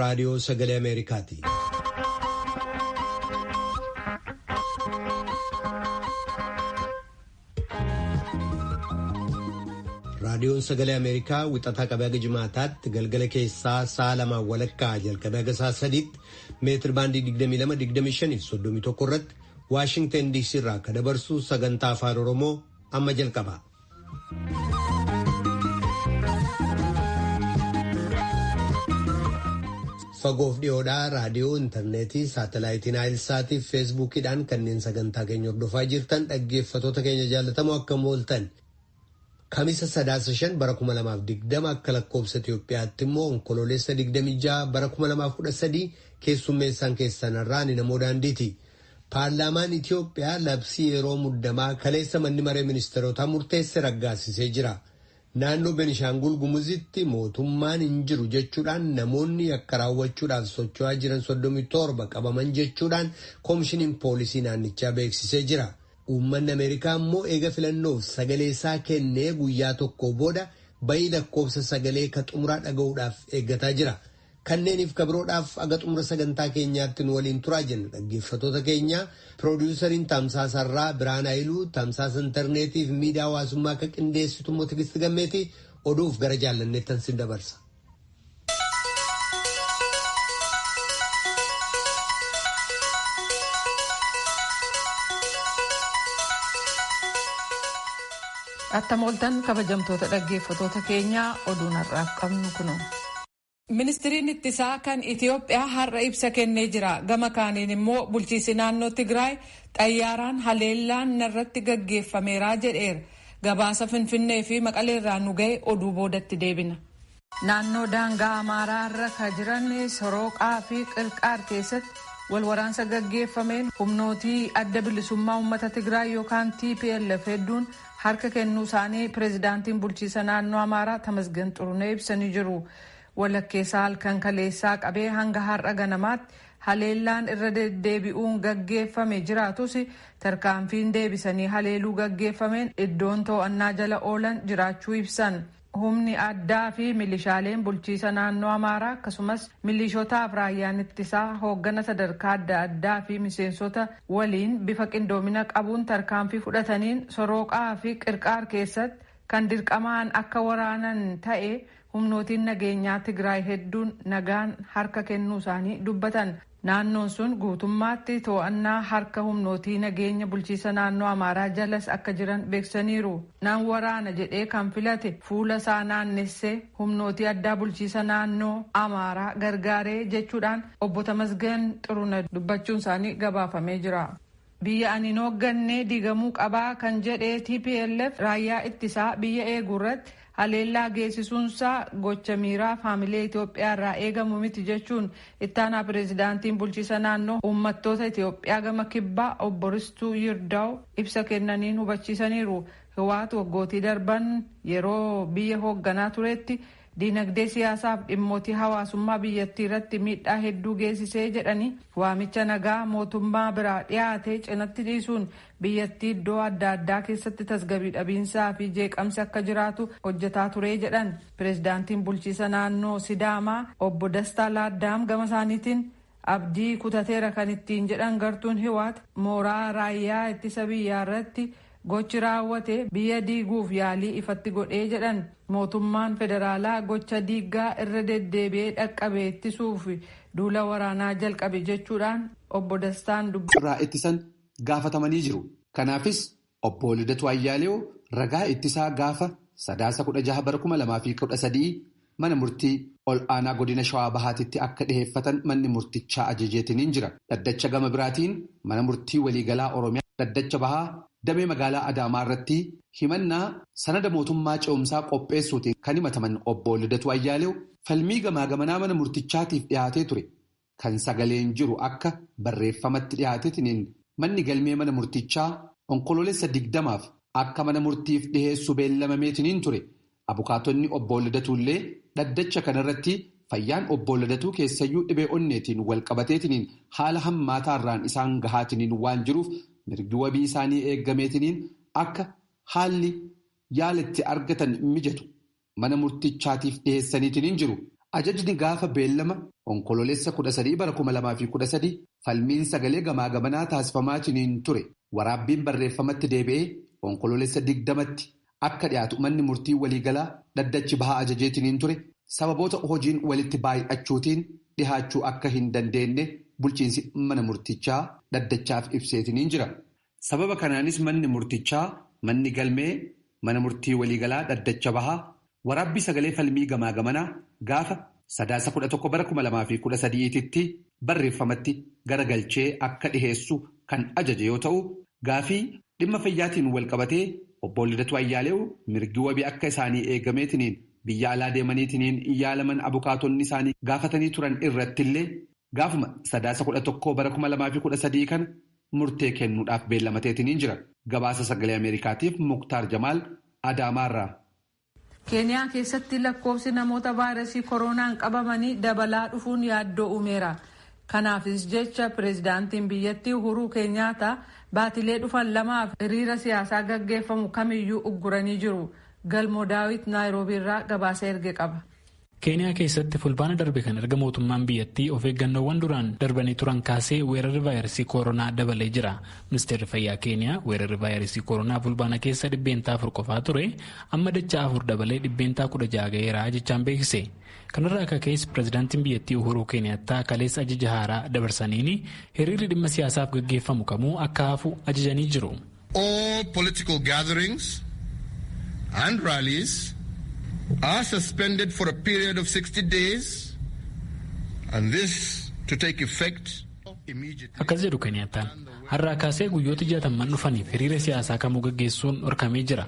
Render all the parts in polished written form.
raadiyoo sagalee Ameerikaati. Raadiyoon sagalee Ameerikaa wixataa qabee haga jimaataatti galgala keessaa sa'a 2 walakkaa jalqabee haga sa'a 3 meetir baandii 22-25-31 irratti Waashingtan DC irraa akka dabarsu sagantaa afaan Oromoo amma jalqaba. Fagoof dhiyoodhaa raadiyoo intarneetii saatalaayitiin Naayilsaatii fi feesbuukiidhaan kanneen sagantaa keenya hordofaa jirtan dhaggeeffatoota keenya jaallatamoo akkam ooltan. Kamisa sadaasa 5 bara 2020 akka lakkoobsa Itoophiyaatti immoo onkoloolessa 26 bara 2013 keessummeessaan keessanarraa ni namoo daandiiti. Paarlaamaan Itoophiyaa labsii yeroo muddamaa kaleessa manni maree ministeerotaa murteesse raggaasisee jira. Naannoo Benishaangul Gumuzitti mootummaan hin jiru jechuudhaan namoonni akka raawwachuudhaaf socho'aa jiran 37 qabaman jechuudhaan koomishiniin poolisii naannichaa beeksisee jira. Uummanni Ameerikaa immoo eega filannoof sagalee isaa kennee guyyaa tokko booda bayii lakkoofsa sagalee ka xumuraa dhaga'uudhaaf eeggataa jira. Kanneeniif kabiroodhaaf aga xumura sagantaa keenyaatti nu waliin turaa jenna dhaggeeffatoota keenya. Piroodyuusariin Tamsaasarraa Biraan Haayiluu, Tamsaasa intarneetii fi miidiyaa hawaasummaa akka qindeessitu immoo Tigisti Gammeetii oduuf gara jaallanneettan sin dabarsa. Attam ooltan kabajamtoota dhaggeeffatoota keenyaa oduun har'aaf qabnu kunuun. Ministiriin ittisaa kan Itoophiyaa har'a ibsa kennee jira. Gama kaaniin immoo bulchiinsi naannoo Tigraay xayyaaraan haleellaan narratti gaggeeffameera jedheera. Gabaasa Finfinnee fi Maqaleerraa nu ga'e oduu boodatti deebina. Naannoo daangaa Amaaraa irra kan jiran Sorooqaa fi Qilqaar keessatti walwaraansa gaggeeffameen humnootii adda bilisummaa uummata Tigraay yookaan TPLF hedduun harka kennuu isaanii pireezidaantiin bulchiinsa naannoo Amaaraa Tamasgan Xurunee ibsanii jiru. Walakkeessaa halkan kaleessaa qabee hanga har'a ganamaatti haleellaan irra deddeebi'uun gaggeeffame jiraatus tarkaanfiin deebisanii haleeluu gaggeeffameen iddoon to'annaa jala oolan jiraachuu ibsan. Humni addaa fi milishaaleen bulchiinsa naannoo Amaaraa akkasumas milishootaaf raayyaan ittisaa hooggana sadarkaa adda addaa fi miseensota waliin bifa qindoomina qabuun tarkaanfii fudhataniin Sorooqaa fi Qirqaar keessatti kan dirqamaan akka waraanan ta'e humnootiin nageenyaa Tigraay hedduun nagaan harka kennuu isaanii dubbatan. Naannoon sun guutummaatti to'annaa harka humnootii nageenya bulchiinsa naannoo Amaaraa jalas akka jiran beeksaniiru. Nan waraana jedhee kan filate fuula isaa naannessee humnootii addaa bulchiinsa naannoo Amaaraa gargaaree jechuudhaan obbo Tamasgan Xurunee dubbachuun isaanii gabaafamee jira. Biyya ani hin hoogganne diigamuu qabaa kan jedhee TPLF raayyaa ittisaa biyya eeguu irratti haleellaa geessisuunsaa gocha miiraa faamilee Itoophiyaa irraa eegamu miti jechuun ittaanaa pireezidaantiin bulchiinsa naannoo uummattoota Itoophiyaa gama kibbaa obbo Ristuu Yirdaa'u ibsa kennaniin hubachiisaniiru. Hiwaat waggootii darban yeroo biyya hoogganaa turetti diinagdee siyaasaaf dhimmootii hawaasummaa biyyattii irratti miidhaa hedduu geessisee jedhanii waamicha nagaa mootummaa biraa dhiyaate cinatti dhiisuun biyyattii iddoo adda addaa keessatti tasgabbii dhabiinsaa fi jeeqamsi akka jiraatu hojjetaa ture jedhan. Pireezidaantiin bulchiinsa naannoo Sidaamaa obbo Dastaa Laaddaam gama isaaniitiin abdii kutateera kan ittiin jedhan gartuun Hiwaat mooraa raayyaa ittisa biyyaa irratti gochi raawwate biyya diiguuf yaalii ifatti godhee jedhan. Mootummaan federaalaa gocha diiggaa irra deddeebi'ee dhaqqabe ittisuuf duula waraanaa jalqabe jechuudhaan obbo Dastaan irraa ittisan gaafatamanii jiru. Kanaafis obbo Lidatu Ayyaaleew ragaa ittisaa gaafa sadaasa 16 bara 2013 mana murtii ol aanaa godina Shawaa Bahaatitti akka dhiheeffatan manni murtichaa ajajeetiniin jira. Dhaddacha gama biraatiin mana murtii waliigalaa Oromiyaa dhaddacha bahaa damee magaalaa Adaamaa irratti himannaa sanada mootummaa ce'umsaa qopheessuutiin kan himataman obbo Lidatu Ayyaaleew falmii gamaa gamanaa mana murtichaatiif dhiyaatee ture. Kan sagaleen jiru akka barreeffamatti dhiyaateetiniin manni galmee mana murtichaa onkoloolessa 20f akka mana murtiif dhiheessu beellamameetiniin ture. Abukaatonni obbo Lidatuullee dhaddacha kanarratti fayyaan obbo Lidatuu keessayyuu dhibee onneetiin wal qabateetiniin haala hammaataarraan isaan gahaatiniin waan jiruuf mirgi wabii isaanii eeggameetiniin akka haalli yaalatti argatan mijatu mana murtichaatiif dhiheessaniitiin jiru. Ajajni gaafa beellama onkoloolessa 13/2013 falmiin sagalee gamaa gamanaa taasifamaatiin ture waraabbiin barreeffamatti deebi'ee onkoloolessa 20tti akka dhiyaatu manni murtii waliigalaa dhaddachi bahaa ajajeetiin ture sababoota hojiin walitti baay'achuutiin dhihaachuu akka hin dandeenye bulchiinsi mana murtichaa dhaddachaaf ibseetiin jira. Sababa kanaanis manni murtichaa manni galmee mana murtii waliigalaa dhaddacha bahaa waraabbii sagalee falmii gamaa gamanaa gaafa 11/2013tti barreeffamatti garagalchee akka dhiheessu kan ajaje yoo ta'u gaafii dhimma fayyaatiin walqabatee obbo Lidatu Ayyaaleew mirgi wabii akka isaanii eegameetiniin biyya alaa deemaniitiniin yaalaman abukaatonni isaanii gaafatanii turan irrattillee gaafuma 11/2013 kana murtee kennuudhaaf beellamateetiniin jira. Gabaasa sagalee Ameerikaatiif Muktaar Jamaal Adaamaarraa. Keeniyaa keessatti lakkoofsi namoota vaayirasii koronaan qabamanii dabalaa dhufuun yaaddoo uumeera. Kanaafis jecha pireezidaantiin biyyattii Uhuruu Keenyaataa baatilee dhufan 2 hiriira siyaasaa gaggeeffamu kamiyyuu ugguranii jiru. Galmoo Daawit Naayiroobiirraa gabaasa erge qaba. Keeniyaa keessatti fulbaana darbe kan erga mootummaan biyyattii of eeggannoowwan duraan darbanii turan kaasee weerarri vaayirasii koronaa dabalee jira. Ministeerri fayyaa Keeniyaa weerarri vaayirasii koronaa fulbaana keessa 400 qofaa ture amma dachaa 4 dabalee 16 ga'eera jechaan beeksise. Kanarraa akka ka'es pireezidaantiin biyyattii Uhuruu Keeniyaataa kaleessa ajaja haaraa dabarsaniini hiriirri dhimma siyaasaaf gaggeeffamu kamuu akka hafu ajajanii jiru. All political gatherings and rallies are suspended for a period of 60 days and this to take effect immediately. Akkas jedhu Keeniyaataan har'aa kaasee guyyoota 60 dhufaniif hiriira siyaasaa kamuu gaggeessuun dhorkamee jira.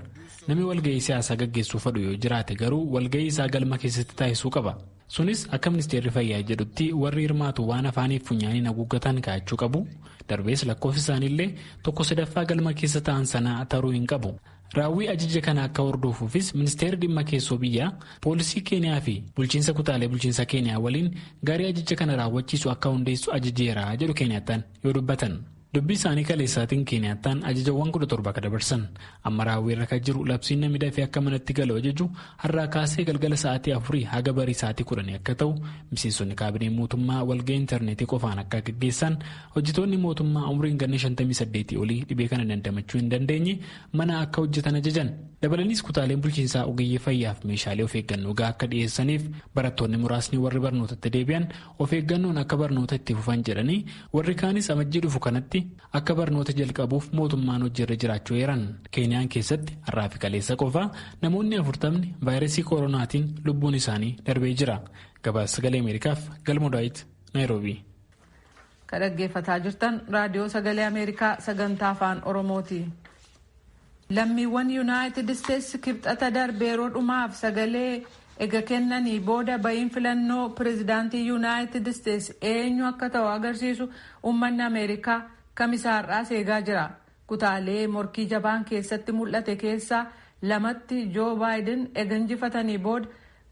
Namni walga'ii siyaasaa gaggeessuu fedhu yoo jiraate garuu walga'ii isaa galma keessatti taasisuu qaba. Sunis akka ministeerri fayyaa jedhutti warri hirmaatu waan afaaniif funyaaniin haguuggatan kaa'achuu qabu. Darbees lakkoofsi isaaniillee 1/3 galma keessa ta'an sanaa taruu hin qabu. Raawwii ajaja kana akka hordofuufis ministeerri dhimma keessoo biyyaa poolisii Keeniyaa fi bulchiinsa kutaalee bulchiinsa Keeniyaa waliin gaarii ajaja kana raawwachiisu akka hundeessu ajajeera jedhu Keeniyaataan yoo dubbatan. Dubbii isaanii kaleessaatiin Keeniyaataan ajajawwan 17 akka dabarsan amma raawwiirra kan jiru labsiin namni dafee akka manatti galu ajaju har'aa kaasee galgala sa'aatii 4 haga barii sa'aatii 10 akka ta'u miseensonni kaabinee mootummaa walga'ii intarneetii qofaan akka gaggeessan hojjetoonni mootummaa umriin ganna 58 olii dhibee kana dandamachuu hin dandeenye mana akka hojjetan ajajan. Dabalaniis kutaaleen bulchiinsaa ogeeyyii fayyaaf meeshaalee of eeggannoo gahaa akka dhiyeessaniif barattoonni muraasni warri barnootatti deebi'an of eeggannoon akka barnoota itti fufan jedhanii warri kaanis amajjii dhufu kanatti akka barnoota jalqabuuf mootummaan hojiirra jiraachuu eeran. Keeniyaan keessatti har'aa fi kaleessa qofaa namoonni 40 vaayirasii koronaatiin lubbuun isaanii darbee jira. Gabaasa sagalee Ameerikaaf Galmoo Daawit Naayiroobii. Kan dhaggeeffataa jirtan raadiyoo sagalee Ameerikaa sagantaa afaan Oromooti. Lammiiwwan Yuunaayitid Isteetsi kibxata darbe yeroo dhumaaf sagalee ega kennanii booda ba'iin filannoo pireezidaantii Yuunaayitid Isteetsi eenyu akka ta'u agarsiisu uummanni Ameerikaa kamisa har'aas eegaa jira. Kutaalee morkii jabaan keessatti mul'ate keessaa 2tti Joo Baayiden ega injifatanii booda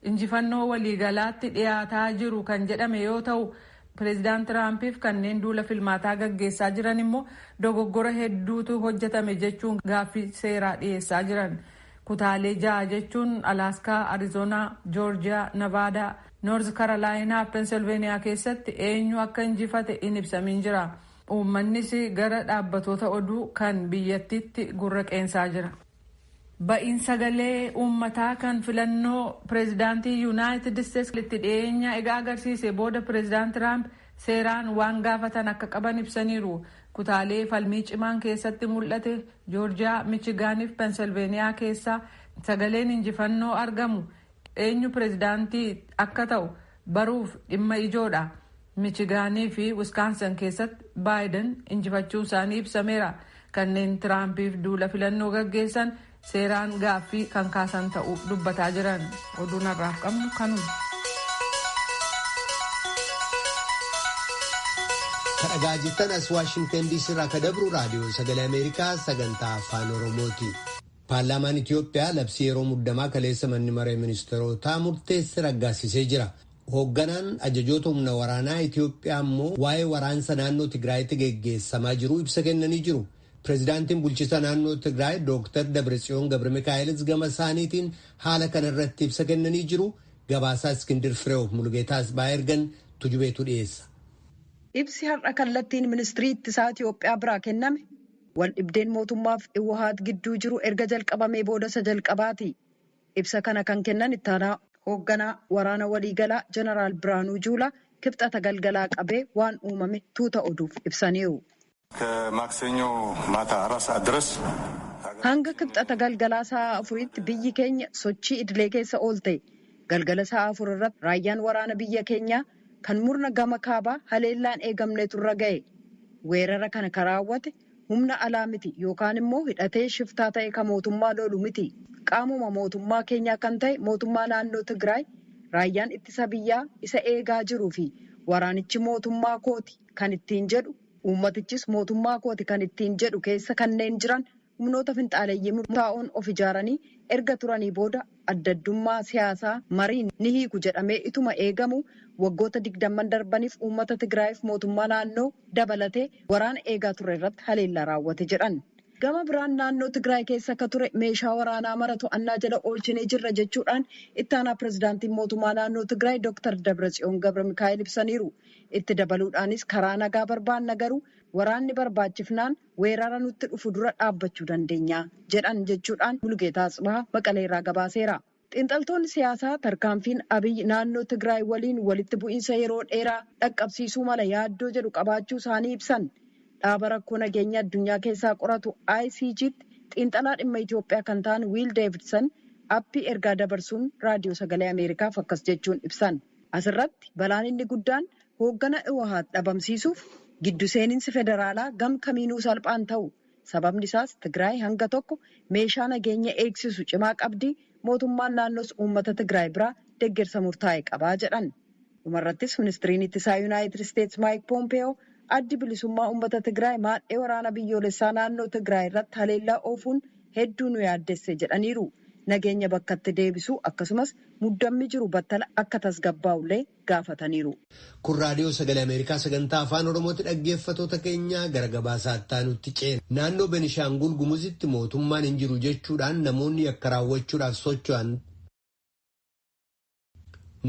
injifannoo waliigalaatti dhiyaataa jiru kan jedhame yoo ta'u pireezidaant Tiraampiif kanneen duula filmaataa gaggeessaa jiran immoo dogoggora hedduutu hojjetame jechuun gaaffii seeraa dhiyeessaa jiran. Kutaalee 6 jechuun Alaaskaa, Arizoonaa, Joorjiyaa, Navaadaa, Noorz Karolaayinaa fi Pensilveeniyaa keessatti eenyu akka injifate hin ibsamin jira. Uummannis gara dhaabbatoota oduu kan biyyattiitti gurra qeensaa jira. Ba'iin sagalee uummataa kan filannoo pireezidaantii Yuunaayitid Isteetsi itti dhiyeenya egaa agarsiise booda pireezidaant Tiraamp seeraan waan gaafatan akka qaban ibsaniiru. Kutaalee falmii cimaan keessatti mul'ate Joorjiyaa, Michigaanii fi Pensilveeniyaa keessaa sagaleen injifannoo argamu eenyu pireezidaantii akka ta'u baruuf dhimma ijoodha. Michigaanii fi Wiskaansan keessatti Baayiden injifachuu isaanii ibsameera. Kanneen Tiraampiif duula filannoo gaggeessan seeraan gaaffii kan kaasan ta'uu dubbataa jiran. Oduun har'aaf qabnu kanuma. Kadhagaa jirtan as Waashingtan DC irraa ka dabru raadiyoo sagalee Ameerikaa sagantaa afaan Oromooti. Paarlaamaan Itiyoophiyaa labsii yeroo muddamaa kaleessa manni maree ministeerotaa murteesse raggaasisee jira. Hoogganaan ajajoota humna waraanaa Itiyoophiyaa immoo waa'ee waraansa naannoo Tigraayitti geggeessamaa jiru ibsa kennanii jiru. Pireezidaantiin bulchiinsa naannoo Tigraay Dr. Dabratsiyoon Gabramikaa'ilis gama isaaniitiin haala kanarratti ibsa kennanii jiru. Gabaasaa Iskindir Fireew Mulugeetaa Asbaa ergan tujubeetu dhiyeessa. Ibsi har'a kallattiin ministirii ittisaa Itoophiyaa biraa kenname wal dhibdeen mootummaaf Iwwahaat gidduu jiru erga jalqabamee booda isa jalqabaati. Ibsa kana kan kennan ittaanaa hoogganaa waraana waliigalaa Jeneraal Biraanuu Juulaa kibxata galgalaa qabee waan uumame tuuta oduuf ibsaniiru. Hanga kibxata galgalaa sa'a 4tti biyyi keenya sochii idilee keessa oolte. Galgala sa'a 4 irratti raayyaan waraana biyya keenyaa kan murna gama kaabaa haleellaan eegamneetu irra ga'e. Weerara kana kan raawwate humna alaa miti yookaan immoo hidhatee shiftaa ta'e kan mootummaa lolu miti. Qaamuma mootummaa keenyaa kan ta'e mootummaa naannoo Tigraay raayyaan ittisa biyyaa isa eegaa jiruu fi waraanichi mootummaa kooti kan ittiin jedhu uummatichis mootummaa kooti kan ittiin jedhu keessa kanneen jiran humnoota finxaaleeyyii murtaa'oon of ijaaranii erga turanii booda addaddummaa siyaasaa mariin ni hiiku jedhamee ituma eegamu waggoota 20 darbaniif uummata Tigraayiif mootummaa naannoo dabalatee waraana eegaa ture irratti haleellaa raawwate jedhan. Gama biraan naannoo Tigraay keessa akka ture meeshaa waraanaa mara to'annaa jala oolchinee jirra jechuudhaan ittaanaa pirezidaantiin mootummaa naannoo Tigraay Dr. Dabratsiyoon Gabra Mikaa'el ibsaniiru. Itti dabaluudhaanis karaa nagaa barbaanna garuu waraanni barbaachifnaan weerara nutti dhufu dura dhaabbachuu dandeenya jedhan jechuudhaan Mulugeetaa Asbaa Maqaleerraa gabaaseera. Xiinxaltoonni siyaasaa tarkaanfiin Abiyyi naannoo Tigraay waliin walitti bu'iinsa yeroo dheeraa dhaqqabsiisuu mala yaaddoo jedhu qabaachuu isaanii ibsan. Dhaaba rakkoo nageenya addunyaa keessaa qoratu ICG'tti xiinxalaa dhimma Itoophiyaa kan ta'an Wiil Deevidson appii ergaa dabarsuun raadiyoo sagalee Ameerikaaf akkas jechuun ibsan. Asirratti balaan inni guddaan hooggana Iwwahaat dhabamsiisuuf giddu seeninsi federaalaa gam kamiinuu salphaan ta'u. Sababni isaas Tigraay hanga tokko meeshaa nageenya eegsisu cimaa qabdi. Mootummaan naannoos uummata Tigraay biraa deeggarsa murtaa'e qabaa jedhan. Dhumarrattis ministiriin ittisaa Yuunaayitid Isteetsi Maayik Poompeyoo addi bilisummaa uummata Tigraay maadhee waraana biyyoolessaa naannoo Tigraay irratti haleellaa oofuun hedduu nu yaaddesse jedhaniiru. Nageenya bakkatti deebisuu akkasumas muddammi jiru battala akka tasgabbaa'ullee gaafataniiru. Kun raadiyoo sagalee Ameerikaa sagantaa afaan Oromootti dhaggeeffatoota keenyaa gara gabaasaa itti ceena. Naannoo Benishaangul Gumuzitti mootummaan hin jiru jechuudhaan namoonni yakka raawwachuudhaaf socho'an.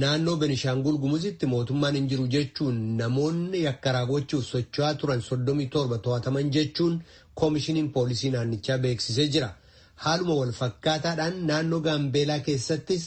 Naannoo Benishaangul Gumuzitti mootummaan hin jiru jechuun namoonni yakka raawwachuuf socho'aa turan 37 to'ataman jechuun koomishiniin poolisii naannichaa beeksisee jira. Haaluma wal fakkaataadhaan naannoo Gaambeelaa keessattis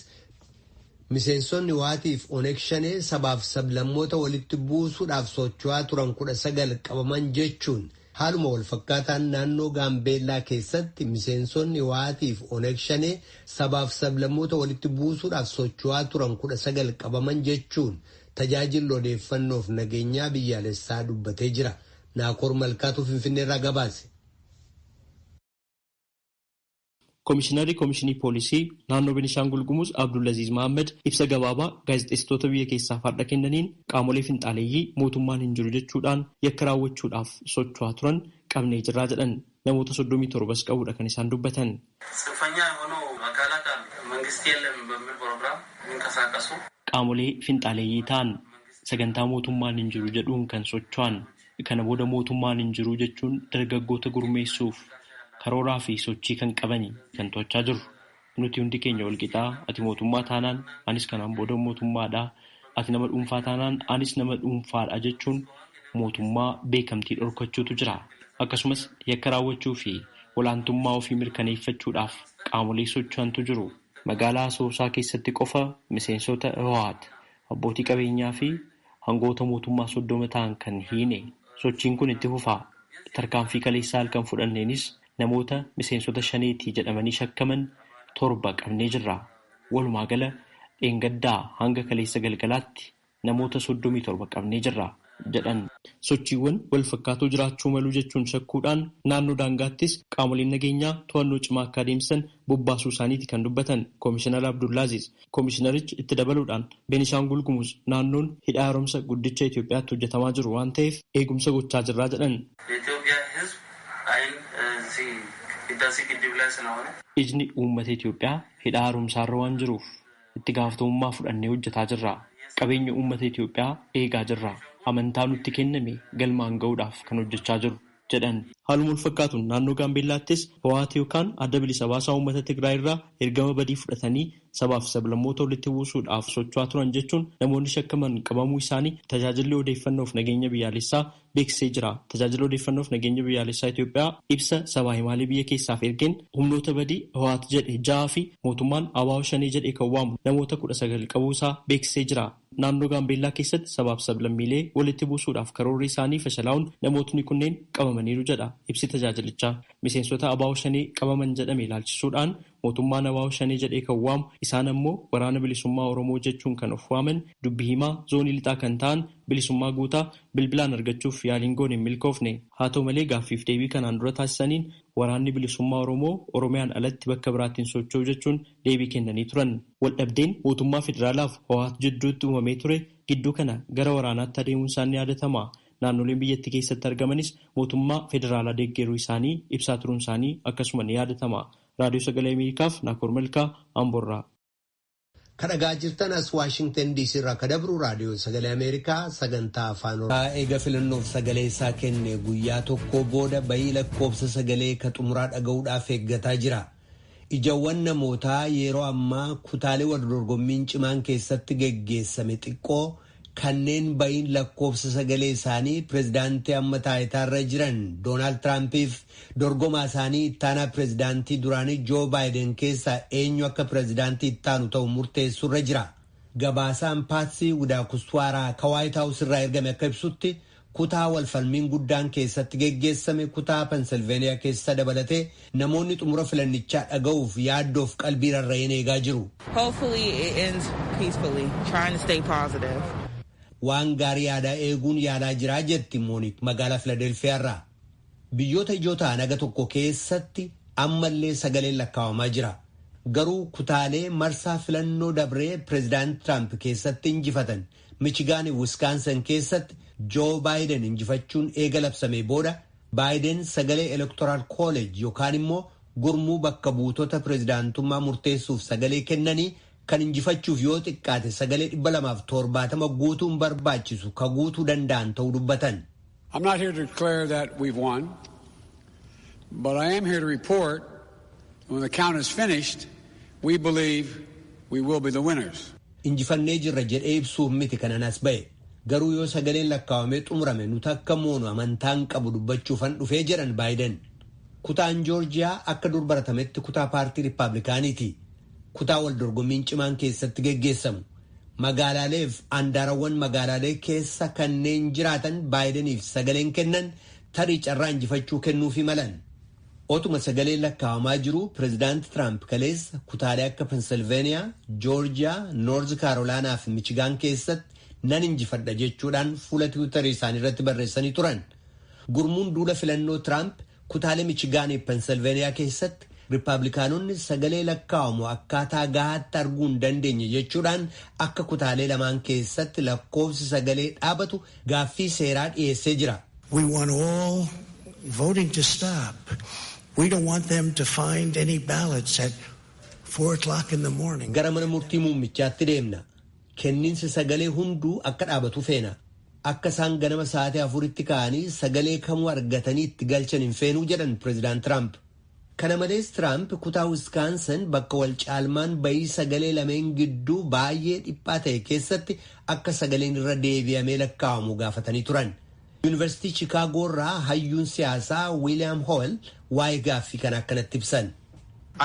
miseensonni waatiif Oneeg Shanee sabaaf sablammoota walitti buusuudhaaf socho'aa turan 19 qabaman jechuun haaluma wal fakkaataan naannoo Gaambeelaa keessatti miseensonni waatiif Oneeg Shanee sabaaf sablammoota walitti buusuudhaaf socho'aa turan 19 qabaman jechuun tajaajilli odeeffannoof nageenyaa biyyaalessaa dubbatee jira. Naakoor Malkaatu Finfinneerraa gabaase. Komishinarri Komishinii Poolisii naannoo Benishaangul Gumuz Abdulaziz Mohammed ibsa gabaabaa gaazexeessitoota biyya keessaaf har'a kennaniin qaamolee finxaaleeyyii mootummaan hin jiru jechuudhaan yakka raawwachuudhaaf socho'aa turan qabnee jirraa jedhan namoota 37 qabuudha kan isaan dubbatan. Qaamolee finxaaleeyyii ta'an sagantaa mootummaan hin jiru jedhuun kan socho'an kana booda mootummaan hin jiru jechuun dargaggoota gurmeessuuf karooraa fi sochii kan qabanii kan to'achaa jiru. Nuti hundi keenya walqixaa ati mootummaa taanaan anis kanaan booda mootummaadhaa ati nama dhuunfaa taanaan anis nama dhuunfaadha jechuun mootummaa beekamtii dhorkachuutu jira. Akkasumas yakka raawwachuu fi olaantummaa ofii mirkaneeffachuudhaaf qaamolee socho'antu jiru. Magaalaa Asoosaa keessatti qofa miseensota Iwwahaat abbootii qabeenyaa fi hangoota mootummaa 30 ta'an kan hiine. Sochiin kun itti fufaa. Tarkaanfii kaleessaa halkan fudhanneenis namoota miseensota shaneetii jedhamanii shakkaman 7 qabnee jirra. Walumaa gala dheengaddaa hanga kaleessa galgalaatti namoota 37 qabnee jirra jedhan. Sochiiwwan wal fakkaatoo jiraachuu malu jechuun shakkuudhaan naannoo daangaattis qaamoleen nageenyaa to'annoo cimaa akka adeemsan bobbaasuu isaaniiti kan dubbatan Komishinar Abdullaaziz. Komishinarichi itti dabaluudhaan Benishaangul Gumuz naannoon hidha haaromsa guddicha Itoophiyaatti hojjetamaa jiru waan ta'eef eegumsa gochaa jirraa jedhan. Ijni uummata Itoophiyaa hidha haaromsaarra waan jiruuf itti gaafatamummaa fudhannee hojjetaa jirra. Qabeenya uummata Itoophiyaa eegaa jirra. Amantaa nutti kenname galmaan ga'uudhaaf kan hojjechaa jiru jedhan. Haaluma wal fakkaatuun naannoo Gaambeellaattis Hoowaat yookaan adda bilisa baasaa uummata Tigraay irraa ergama badii fudhatanii sabaaf sablammoota walitti buusuudhaaf socho'aa turan jechuun namoonni shakkaman qabamuu isaanii tajaajilli odeeffannoof nageenya biyyaalessaa beeksisee jira. Tajaajilli odeeffannoof nageenya biyyaalessaa Itoophiyaa ibsa sabaa himaalee biyya keessaaf ergeen humnoota badii Hoowaat jedhe 6 fi mootummaan ABO Shanee jedhee kan waamu namoota 19 qabuusaa beeksisee jira. Naannoo Gaambeellaa keessatti sabaaf sablammiilee walitti buusuudhaaf karoorri isaanii fashalaa'uun namootni kunneen qabamaniiru jedha ibsi tajaajilichaa. Miseensota ABO Shanee qabaman jedhame ilaalchisuudhaan mootummaan ABO Shanee jedhee kan waamu isaan ammoo waraana bilisummaa Oromoo jechuun kan of waaman dubbii himaa zoonii lixaa kan ta'an bilisummaa guutaa bilbilaan argachuuf yaaliin goone hin milkoofne. Haa ta'u malee gaaffiif deebii kanaan dura taasisaniin waraanni bilisummaa Oromoo Oromiyaan alatti bakka biraattiin socho'u jechuun deebii kennanii turan. Waldhabdeen mootummaa federaalaaf Hoowaat jidduutti uumamee ture gidduu kana gara waraanaatti adeemuun isaanii yaadatama. Naannoleen biyyattii keessatti argamanis mootummaa federaalaa deeggaruu isaanii ibsaa turuun isaanii akkasuma ni yaadatama. Raadiyoo Sagalee Ameerikaaf Naakoor Malkaa Amboorraa. Kadhagaa jirtan as Waashingtan DC irraa kadabru Raadiyoo Sagalee Ameerikaa sagantaa afaan Oromoo. Eega filannoof sagalee isaa kenne guyyaa tokko booda bahii lakkoofsa sagalee ka xumuraa dhaga'uudhaaf eeggataa jira. Ijawwan namootaa yeroo ammaa kutaalee wal dorgommiin cimaan keessatti geggeessame xiqqoo kanneen bahiin lakkoofsa sagalee isaanii pirezidaantii amma taayitaarra jiran Doonaald Tiraampiif dorgomaa isaanii ittaanaa pirezidaantii duraanii Joo Baayiden keessaa eenyu akka pirezidaantii ittaanu ta'u murteessurra jira. Gabaasaan Paatsii Wudaakuswaaraa ka Waayit Haawus irraa ergame akka ibsutti kutaa walfalmiin guddaan keessatti geggeessame kutaa Pensilveeniyaa keessa dabalatee namoonni xumura filannichaa dhaga'uuf yaaddoof qalbii rarra'een eegaa jiru. Waan gaarii yaadaa eeguun yaalaa jiraa jetti Moonik magaalaa Filadelfiyaarraa. Biyyoota ijoo ta'an aga tokko keessatti ammallee sagaleen lakkaawamaa jira. Garuu kutaalee marsaa filannoo dabree pireezidaantii Tiraamp keessatti injifatan Michigaan Wiskaansan keessatti Joo Baayiden injifachuun eega labsamee booda Baayiden sagalee elektoraal kooleej yookaan immoo gurmuu bakka buutota pireezidaantummaa murteessuuf sagalee kennanii kan injifachuuf yoo xiqqaate sagalee 270 guutuun barbaachisu ka guutuu danda'an ta'uu dubbatan. I'm not here to declare that we've won, but I am here to report when the count is finished, we believe we will be the winners. Injifannee jirra jedhee ibsuuf miti kanan as ba'e. Garuu yoo sagaleen lakkaawamee xumurame nuti akka moonu amantaan qabu dubbachuufan dhufee jedhan Baayiden. Kutaan Joorjiyaa akka dur baratametti kutaa paartii Riippaabilikaaniiti. Kutaa wal dorgommiin cimaan keessatti geggeessamu. Magaalaaleef andaarawwan magaalaalee keessa kanneen jiraatan Baayideniif sagaleen kennan tarii carraa injifachuu kennuufi malan. Otuma sagaleen lakkaawamaa jiru pireezidaanti Tiraamp kaleessa kutaalee akka Pensilveeniyaa, Joorjiyaa, Noorz Kaarolaanaa fi Michigaan keessatti nan injifadha jechuudhaan fuula tiwiitarii isaanii irratti barreessanii turan. Gurmuun duula filannoo Tiraamp kutaalee Michigaanii fi Pensilveeniyaa keessatti Riippaabilikaanonni sagalee lakkaawamu akkaataa gahaatti arguu hin dandeenye jechuudhaan akka kutaalee lamaan keessatti lakkoofsi sagalee dhaabatu gaaffii seeraa dhiyeessee jira. We want all voting to stop. We don't want them to find any ballots at 4 o'clock in the morning. Gara mana murtii muummichaatti deemna. Kenniinsi sagalee hunduu akka dhaabatu feena. Akka isaan ganama sa'aatii 4tti ka'anii sagalee kamuu argatanii itti galchan hin feenuu jedhan pireezidaant Tiraamp. Kana malees Tiraamp kutaa Wiskaansan bakka wal caalmaan bahii sagalee lameen gidduu baay'ee dhiphaa ta'e keessatti akka sagaleen irra deebi'amee lakkaawamu gaafatanii turan. Yuunivarsiitii Chicaagoo irraa hayyuun siyaasaa William Howell waa'ee gaaffii kana akkanatti ibsan.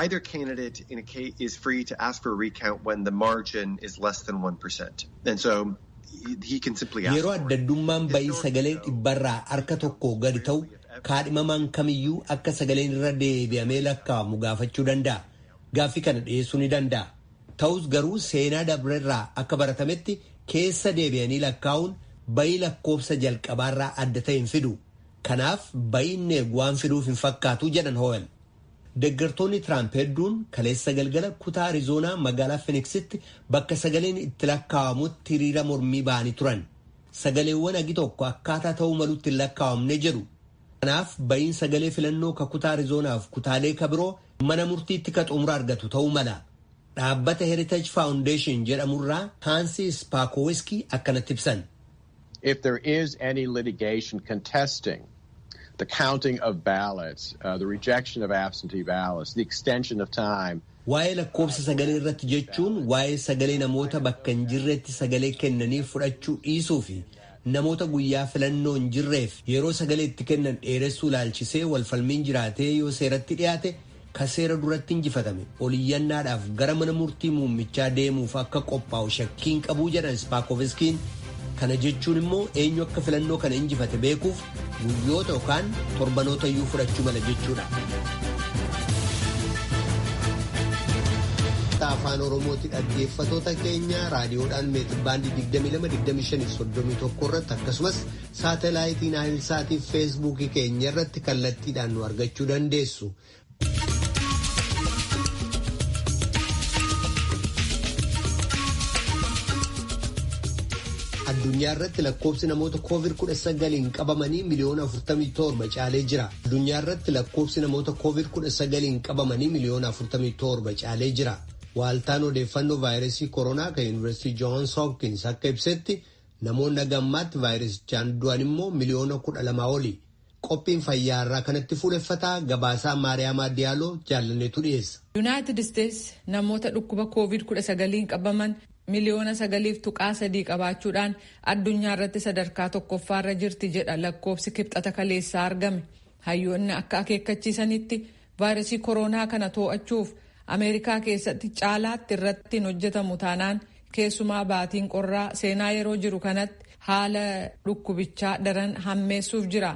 Either candidate in a case is free to ask for a recount when the margin is less than 1%. And so he can simply ask. Yeroo addaddummaan bahii sagalee dhibbarraa harka tokko gadi ta'u kaadhimamaan kamiyyuu akka sagaleen irra deebi'amee lakkaawamu gaafachuu danda'a. Gaaffii kana dhiyeessuu ni danda'a. Ta'us garuu seenaa dabrerraa akka baratametti keessa deebi'anii lakkaa'uun bahii lakkoofsa jalqabaarraa adda ta'e hin fidu. Kanaaf bahiin eegu waan fiduuf hin fakkaatu jedhan Howell. Deeggartoonni Tiraamp hedduun kaleessa galgala kutaa Arizoonaa magaalaa Finiksitti bakka sagaleen itti lakkaawamutti hiriira mormii ba'anii turan. Sagaleewwan agi tokko akkaataa ta'uu malutti hin lakkaawamne jedhu. Kanaaf bahiin sagalee filannoo ka kutaa Arizoonaaf kutaalee ka biroo mana murtiitti ka xumura argatu ta'uu mala. Dhaabbata Heritage Foundation jedhamurraa Hansi Spakowiski akkanatti ibsan. If there is any litigation contesting the counting of ballots, the rejection of absentee ballots, the extension of time. Waa'ee lakkoofsa sagalee irratti jechuun waa'ee sagalee namoota bakka hin jirretti sagalee kennanii fudhachuu dhiisuu fi namoota guyyaa filannoo hin jirreef yeroo sagalee itti kennan dheeressuu ilaalchisee walfalmiin jiraatee yoo seeratti dhiyaate ka seera duratti injifatame oliyyannaadhaaf gara mana murtii muummichaa deemuuf akka qophaa'u shakkiin qabuu jedhan Spaakoviskiin. Kana jechuun immoo eenyu akka filannoo kana injifate beekuuf guyyoota yookaan torbanoota iyyuu fudhachuu mala jechuudha. Afaan Oromooti dhaggeeffatoota keenya raadiyoodhaan meetir baandii 22-25-31 irratti akkasumas saatalaayitii Naayilsaatii fi feesbuukii keenya irratti kallattiidhaan nu argachuu dandeessu. Addunyaa irratti lakkoofsi namoota COVID-19 qabamanii miliyoona 47 caalee jira. Addunyaa irratti lakkoofsi namoota COVID-19 qabamanii miliyoona 47 caalee jira. Waaltaan odeeffannoo vaayirasii koronaa kan Yuunivarsiitii Joons Hopkins akka ibsetti namoonni gammaatti vaayirasichaan du'an immoo miliyoona 12 oli. Qophiin fayyaa irraa kanatti fuuleffataa gabaasaa Maariyaamaa Diyaaloo jaalanneetu dhiyeessa. Yuunaayitid Isteetsi namoota dhukkuba COVID-19 qabaman miliyoona 9.3 qabaachuudhaan addunyaa irratti sadarkaa tokkoffaarra jirti jedha lakkoofsi kibxata kaleessaa argame. Hayyoonni akka akeekkachiisanitti vaayirasii koronaa kana to'achuuf Ameerikaa keessatti caalaatti irratti hojjetamu taanaan keessumaa baatiin qorraa seenaa yeroo jiru kanatti haala dhukkubichaa daran hammeessuuf jira.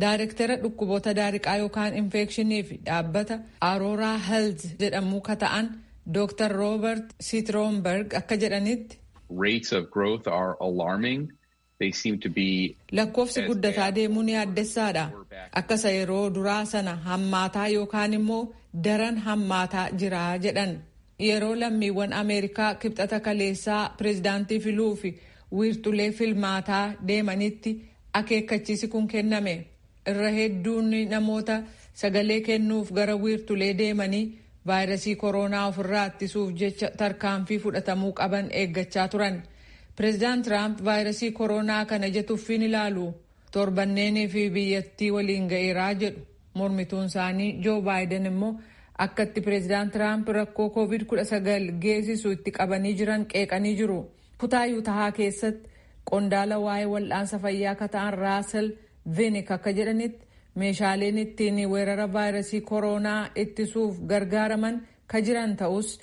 Daayirektara dhukkuboota daariqaa yookaan infekshinii fi dhaabbata Aurora Health jedhamu ka ta'an Dr. Robert Sitroomberg akka jedhanitti rates of growth are alarming. They seem to be lakkoofsi guddataa deemuun yaaddessaadha. Akkasa yeroo duraa sana hammaataa yookaan immoo daran hammaataa jira jedhan. Yeroo lammiiwwan Ameerikaa kibxata kaleessaa pireezidaantii filuu fi wiirtulee filmaataa deemanitti akeekkachiisi kun kenname. Irra hedduun namoota sagalee kennuuf gara wiirtulee deemanii vaayirasii koronaa ofirraa ittisuuf jecha tarkaanfii fudhatamuu qaban eeggachaa turan. Pireezidaant Tiraamp vaayirasii koronaa kana jetuffiin ilaalu torbanneenii fi biyyattii waliin ga'eeraa jedhu. Mormituun isaanii Joo Baayiden immoo akkatti pireezidaant Tiraamp rakkoo COVID-19 geessisu itti qabanii jiran qeeqanii jiru. Kutaa Yuutahaa keessatti qondaala waa'ee wal'aansa fayyaa ka ta'an Raasel Vinik akka jedhanitti meeshaaleen ittiin weerara vaayirasii koronaa ittisuuf gargaaraman ka jiran ta'us